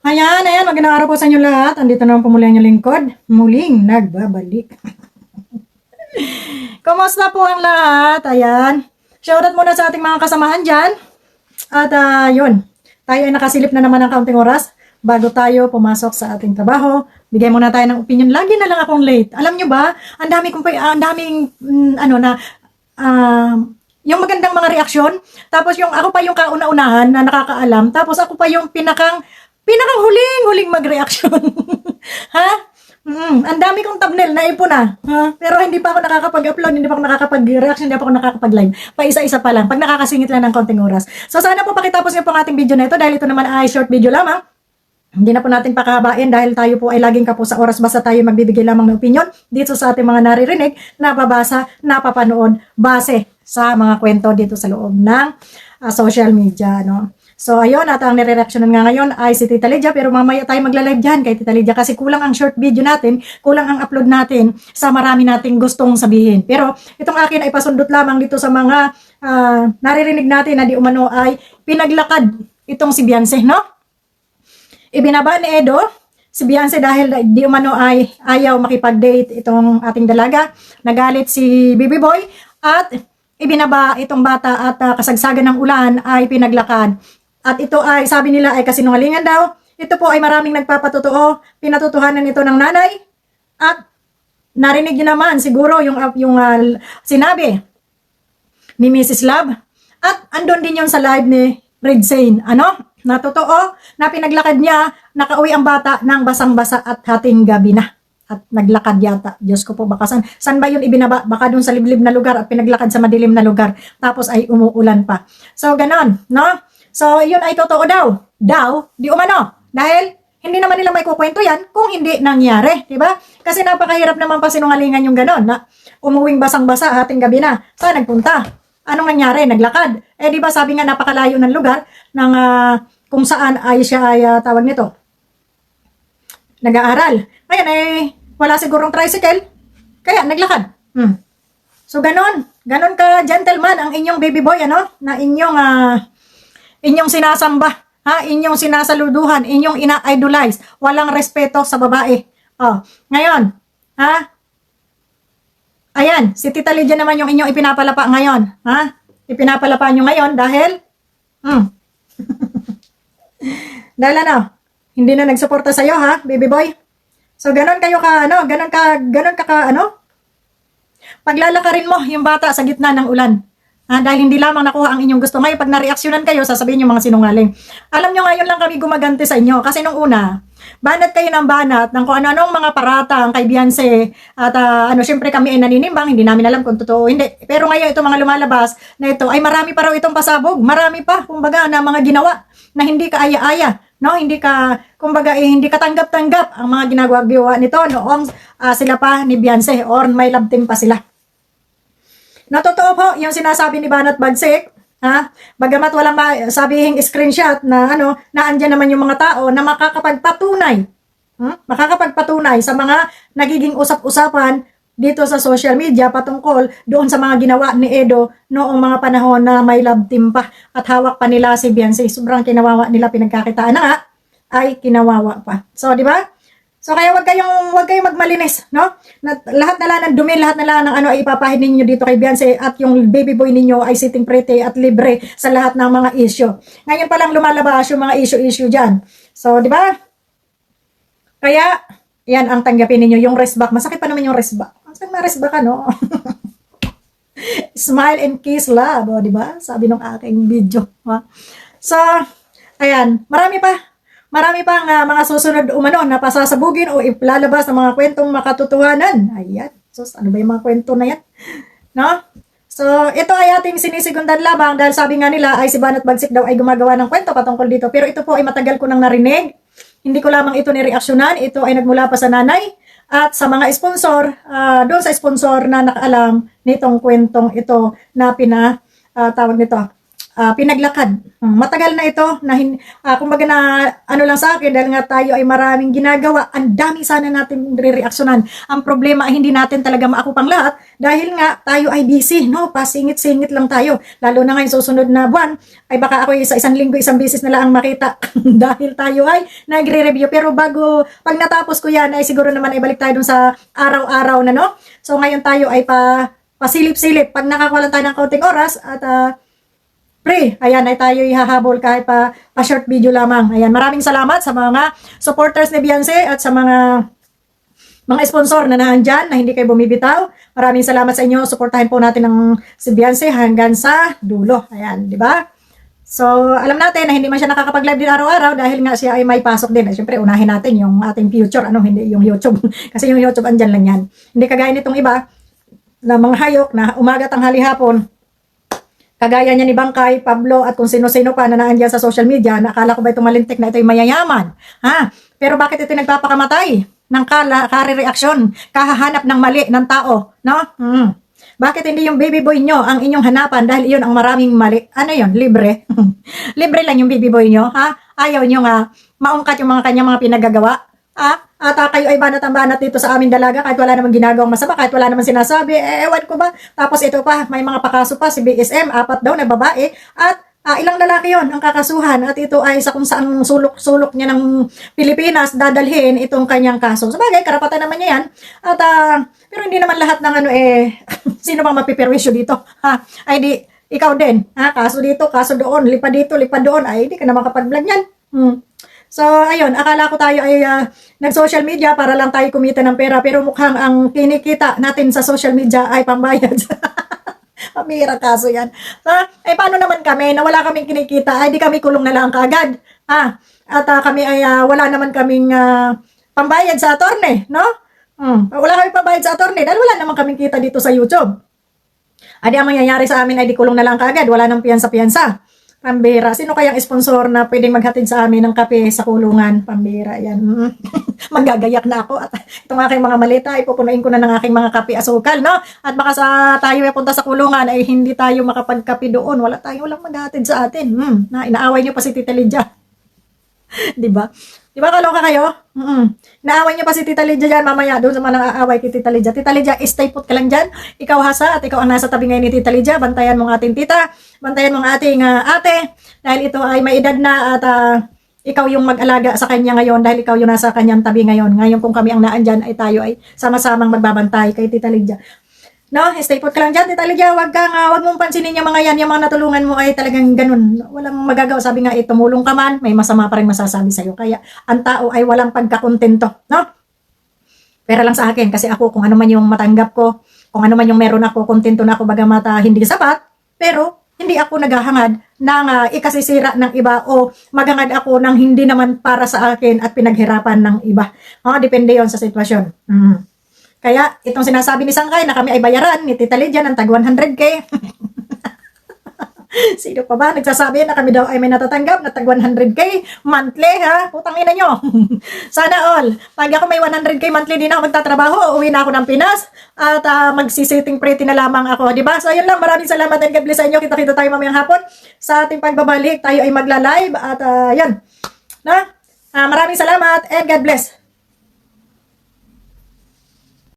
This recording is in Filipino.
Ayan, ayan, magandang araw po sa inyo lahat. Andito naman po muli ang inyong lingkod. Muling nagbabalik. Kumusta po ang lahat? Ayan. Shoutout muna sa ating mga kasamahan dyan. At yun, tayo ay nakasilip na naman ng kaunting oras bago tayo pumasok sa ating trabaho. Bigay muna tayo ng opinion. Lagi na lang akong late. Alam nyo ba, ang daming, yung magandang mga reaksyon. Tapos yung ako pa yung kauna-unahan na nakakaalam. Tapos ako pa yung pinakang huling mag-reaction. Ha? Ang dami kong thumbnail na ipon na. Ha? Pero hindi pa ako nakakapag-upload, hindi pa ako nakakapag-reaction, hindi pa ako nakakapag-live. Pa-isa-isa pa lang. Pag nakakasingit lang ng konting oras. So sana po pakitapos niyo po ang ating video na ito dahil ito naman ay short video lamang. Hindi na po natin pakahabain dahil tayo po ay laging kapo sa oras basta tayo magbibigay lamang ng opinion dito sa ating mga naririnig, napabasa, napapanood base sa mga kwento dito sa loob ng social media. No? So ayun, at ang nire-reactionan nga ngayon ay si Tita Lydia, pero mamaya tayo magla-live dyan kay Tita Lydia kasi kulang ang short video natin, kulang ang upload natin sa marami nating gustong sabihin. Pero itong akin ay pasundot lamang dito sa mga naririnig natin na di umano ay pinaglakad itong si Beyonce, no? Ibinaba ni Edo si Beyonce dahil di umano ay ayaw makipag-date itong ating dalaga. Nagalit si Baby Boy at ibinaba itong bata at kasagsagan ng ulan ay pinaglakad. At ito ay, sabi nila ay kasinungalingan daw. Ito po ay maraming nagpapatotoo. Pinatutuhanan ito ng nanay. At narinig niyo naman siguro yung sinabi ni Mrs. Love. At andun din yun sa live ni Red Zane. Ano? Na totoo, na pinaglakad niya, nakauwi ang bata ng basang-basa at hating gabi na. At naglakad yata. Diyos ko po, baka saan ba yun ibinaba? Baka dun sa liblib na lugar at pinaglakad sa madilim na lugar. Tapos ay umuulan pa. So, ganon, no? So, yun ay totoo daw. Di umano. Dahil, hindi naman nila may kukwento yan kung hindi nangyari. Diba? Kasi napakahirap naman pa sinungalingan yung ganon na umuwing basang-basa hating gabi na. Saan nagpunta? Anong nangyari? Naglakad. Eh, di ba sabi nga napakalayo ng lugar ng kung saan ay siya ay tawag nito. Nag-aaral. Ngayon ay wala sigurong tricycle. Kaya naglakad. So, ganon. Ganon ka gentleman ang inyong baby boy, ano? Na inyong sinasamba, ha? Inyong sinasaluduhan, inyong ina-idolize, walang respeto sa babae. Oh, ngayon, ha? Ayan, si Tita Lydia naman yung inyong ipinapalapa ngayon, ha? Ipinapalapa nyo ngayon dahil dahil ano, hindi na nagsuporta sa iyo, ha, baby boy? So ganon kayo ka ganon ka paglalakarin mo yung bata sa gitna ng ulan. Dahil hindi lamang nakuha ang inyong gusto. Ngayon, pag nareaksyonan kayo, sasabihin yung mga sinungaling. Alam nyo, ngayon lang kami gumaganti sa inyo. Kasi nung una, banat kayo ng banat ng kung ano-anong mga paratang kay Beyonce. At syempre kami ay naninimbang, hindi namin alam kung totoo hindi. Pero ngayon, itong mga lumalabas na ito, ay marami pa raw itong pasabog. Marami pa, kumbaga, na mga ginawa na hindi ka aya-aya. No, hindi ka, kumbaga, hindi ka tanggap-tanggap ang mga ginagawa nito noong sila pa ni Beyonce or may love team pa sila. Na totoo po, yung sinasabi ni Banat Bagsik, bagamat walang sabihing screenshot na na andyan naman yung mga tao na makakapagpatunay sa mga nagiging usap-usapan dito sa social media patungkol doon sa mga ginawa ni Edo noong mga panahon na may love team pa at hawak pa nila si Beyonce. Sobrang kinawawa nila, pinagkakitaan na nga, ay kinawawa pa. So, di ba? So kaya wag kayong magmalinis, no? Lahat na lang ng dumi, lahat na lang ng ay ipapahid ninyo dito kay Beyonce at yung baby boy ninyo ay sitting pretty at libre sa lahat ng mga issue. Ngayon pa lang lumalabas yung mga issue diyan. So, di ba? Kaya yan ang tanggapin ninyo, yung rest back. Masakit pa naman yung rest back. Masakit na rest back Smile and kiss love, di ba? Sabi ng aking video, ha? So, ayan, marami pang mga susunod na pasasabugin o ilalabas ng mga kwentong makatotohanan. Ayan. Sus, ano ba yung mga kwento na yan? No? So, ito ay ating sinisigundan lamang dahil sabi nga nila ay si Banat Bagsik daw ay gumagawa ng kwento patungkol dito. Pero ito po ay matagal ko nang narinig. Hindi ko lamang ito nireaksyonan. Ito ay nagmula pa sa nanay at sa mga sponsor, doon sa sponsor na nakaalam nitong kwentong ito na tawag nito, pinaglakad. Matagal na ito na kumbaga na ano lang sa akin dahil nga tayo ay maraming ginagawa. Ang dami sana natin re-reaksyonan. Ang problema ay hindi natin talaga maakupang lahat dahil nga tayo ay busy, no? Pasingit-singit lang tayo. Lalo na ngayon susunod na buwan ay baka ako sa isang linggo, isang beses na lang makita dahil tayo ay nagre-review. Pero bago, pag natapos ko yan ay siguro naman ay balik tayo dun sa araw-araw na, no? So ngayon tayo ay pasilip-silip. Pag nakakuha lang tayo ng kaunting oras at pre, ayan, ay tayo ihahabol kahit pa-short video lamang. Ayan, maraming salamat sa mga supporters ni Beyonce at sa mga sponsor na nandyan na hindi kayo bumibitaw. Maraming salamat sa inyo. Suportahin po natin ang si Beyonce hanggang sa dulo. Ayan, di ba? So, alam natin na hindi man siya nakakapag-live din araw-araw dahil nga siya ay may pasok din. Siyempre, unahin natin yung ating future, hindi yung YouTube. Kasi yung YouTube, andyan lang yan. Hindi kagaya nitong iba na mga hayok na umaga, tanghali, hapon. Kagaya niya ni Bangkay, Pablo, at kung sino-sino pa na naandyan sa social media, nakala ko ba itong malintik na ito yung mayayaman? Ha? Pero bakit ito nagpapakamatay ng kare-reaksyon, kahahanap ng mali ng tao? No? Bakit hindi yung baby boy nyo ang inyong hanapan dahil iyon ang maraming mali? Ano yun? Libre? Libre lang yung baby boy nyo? Ha? Ayaw nyo nga maungkat yung kanyang mga pinagagawa? At kayo ay banat-banat dito sa aming dalaga kahit wala namang ginagawang masama, kahit wala namang sinasabi, ewan ko ba. Tapos ito pa, may mga pakaso pa, si BSM, 4 daw na babae, at ilang lalaki yon ang kakasuhan, at ito ay sa kung saan sulok-sulok niya ng Pilipinas dadalhin itong kanyang kaso. Sabagay, karapatan naman niya yan. At, pero hindi naman lahat ng sino bang mapiperwisyo dito? Ay di, ikaw din. Kaso dito, kaso doon, lipad dito, lipad doon, ay di ka naman kapag-vlog yan. So, ayun, akala ko tayo ay nag-social media para lang tayo kumita ng pera, pero mukhang ang kinikita natin sa social media ay pambayad. Pamira kaso yan. So, paano naman kami na wala kaming kinikita, ay di kami kulong na lang kagad. At kami ay wala naman kaming pambayad sa attorney, no? Wala kaming pambayad sa attorney dahil wala naman kaming kita dito sa YouTube. Adi ang mangyayari sa amin ay di kulong na lang kagad, wala nang piyansa-piyansa. Pambira. Sino kayang sponsor na pwedeng maghatid sa amin ng kape sa kulungan? Pambira yan. Magagayak na ako. At itong aking mga malita, ipupunuin ko na ng aking mga kape asukal, no? At baka tayo ay punta sa kulungan ay hindi tayo makapagkape doon. Walang maghatid sa atin. Inaaway niyo pa si Tita Lydia. Diba? Diba kaloka kayo? Naaway niyo pa si Tita Lydia dyan mamaya doon sa mga nang-aaway kay Tita Lydia. Tita Lydia, stay put ka lang dyan. Ikaw hasa at ikaw ang nasa tabi ngayon ni Tita Lydia. Bantayan mo ang ating tita. Bantayan mo ang ating ate. Dahil ito ay may edad na at ikaw yung mag-alaga sa kanya ngayon dahil ikaw yung nasa kanyang tabi ngayon. Ngayon kung kami ang naandyan ay tayo ay sama-samang magbabantay kay Tita Lydia. No, stay put ka lang dyan, Tita Lydia. Wag mong pansinin yung mga yan. Yung mga natulungan mo ay talagang ganun. Walang magagawa. Sabi nga, tumulong ka man, may masama pa rin masasabi sa'yo. Kaya, ang tao ay walang pagkakontento. No? Pero lang sa akin, kasi ako, kung ano man yung matanggap ko, kung ano man yung meron ako, kontento na ako, bagamat hindi sapat, pero hindi ako naghahangad ng ikasisira ng iba o maghangad ako ng hindi naman para sa akin at pinaghirapan ng iba. Depende yon sa sitwasyon. Kaya, itong sinasabi ni Sangkay na kami ay bayaran ni Tita Lydia ng tag 100K. Sino pa ba? Nagsasabi na kami daw ay may natatanggap na tag 100K monthly, ha? Putang ina nyo. Sana all. Pag ako may 100K monthly, di na ako magtatrabaho. Uwi na ako ng Pinas at magsisitting pretty na lamang ako. Diba? So, ayun lang. Maraming salamat and God bless sa inyo. Kita-kita tayo mamayang hapon. Sa ating pagbabalik, tayo ay magla-live at yan. Maraming salamat and God bless.